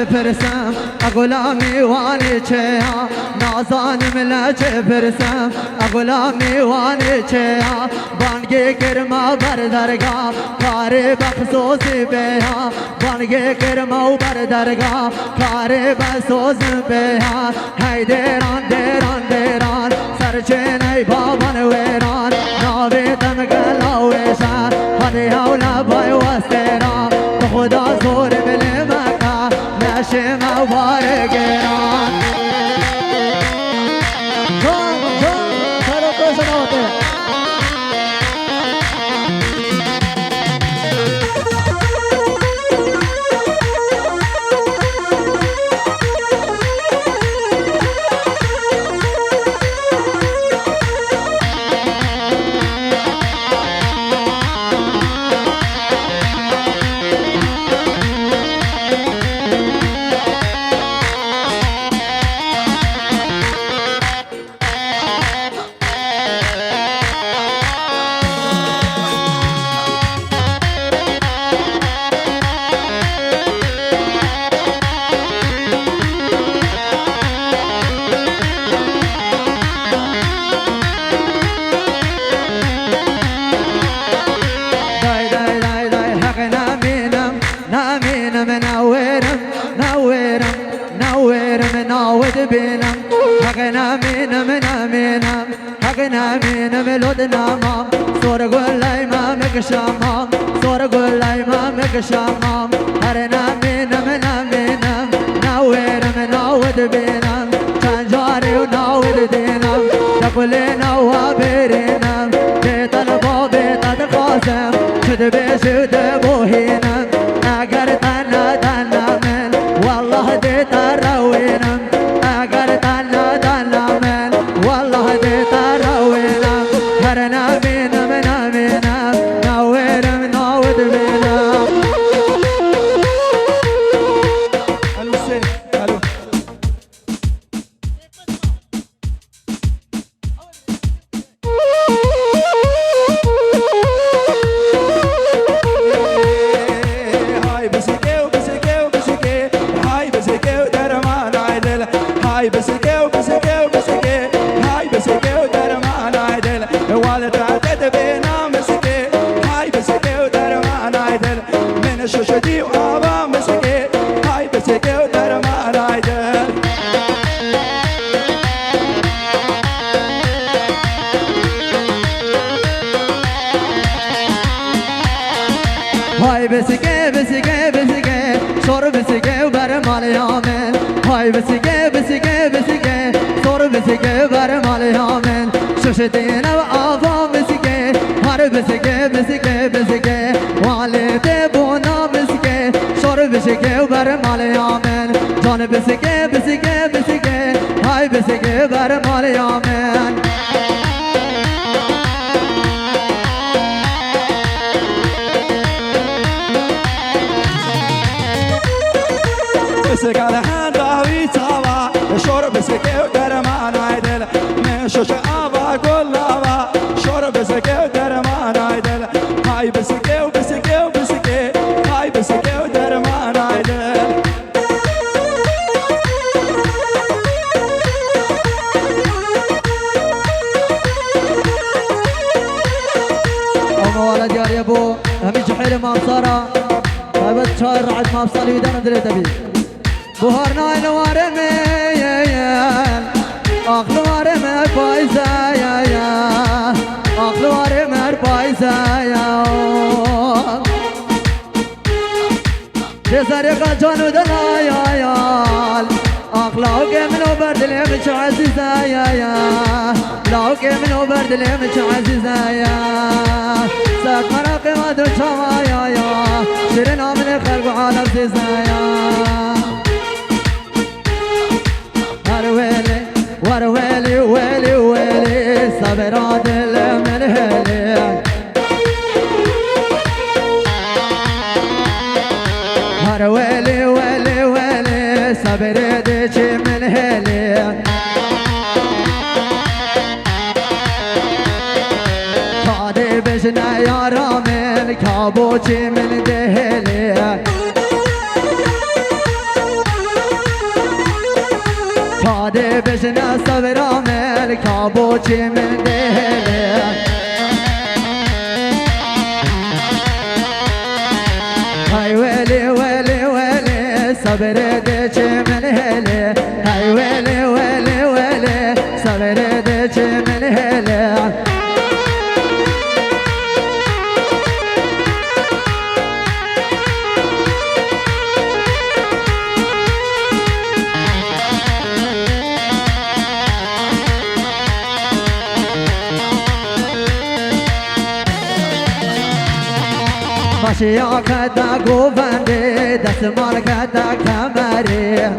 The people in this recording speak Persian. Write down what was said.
چه پرسم غلامی وانی چه ها نازانم لا چه پرسم غلامی وانی چه ها بانگی کرما بر درگاه کار بخصوصی به ها بانگی کرما بر درگاه کار بخصوص به ها هی دیران دیران دیران سرچینه بابان ویران ناویتم گلاویشان هدی اولا بای وستیران خدا زور بلی مکا نشم وارگیران جان جان سر کوشن آتے بینم حق نمینم نمینم حق نمینم لودنامم سور گلای ما مکشامم سور گلای ما مکشامم هر نمینم نمینم نویرم ناود بینم چنجاری و ناود دینم دقل نوا برینم بیتل با بیتل خواستم شد بشد بوهینم اگر تنها تنها من والله دیتر روینم اگر تنها تنها من والله دیتر روینم هر نمینم نمینم نویرم ناود بینم الو سه الو هاي بسكيو بسكيو بسكي هاي بسكيو درمان عدل هاي بسكيو بسكيو بسكي هاي بسكيو درمان عدل والد عدد بينا مسكي هاي بسكيو درمان عدل من الشوشدي وابا مسكي هاي بسكيو درمان عدل هاي بسكي بسكي بسكي شور بسكي وبرمال يامن هاي بسكي بسكي بسكي شور بسكي وبرمال يامن شوشتين وآفا بسكي هار بسكي بسكي بسكي والدي بونا بسكي شور بسكي وبرمال يامن جان بسكي بسكي بسكي هاي بسكي وبرمال يامن بسك على هنداوي تاوا شور بسك ودرمان عدل مشوش ابا كلها شور بسك ودرمان عدل هاي بسك وبسك وبسك هاي بسك ودرمان عدل ولد يا ابو همي جحيل ما صار هبت شاير رعد ما بصالي ودانا دريت ابي بوهرنا نوارمي اخلو وارمي بايزا يا يا اخلو وارمي بايزا يا جزاري قجانو دلا يا يا اخلاو كمنو بردلي مش عزيزة يا يا لاو كمنو بردلي مش عزيزة يا ساك مراقي ما دوشاما يا يا شرنا من الخلق وعالم زيزة يا ورويلي ورويلي ويلي ويلي صبر دل من هلي ورويلي ويلي ويلي صبر ديش من هلي قادي بجنا يا رامل كابوشي من دهلي بجنا صبر عمل كابوتي من دهلي هاي ويلي ويلي ويلي صبر ديك من هلي هاي ويلي ويلي ويلي صبر ديك من هلي ماشي يا كدا قوبندي دست مال كدا كمري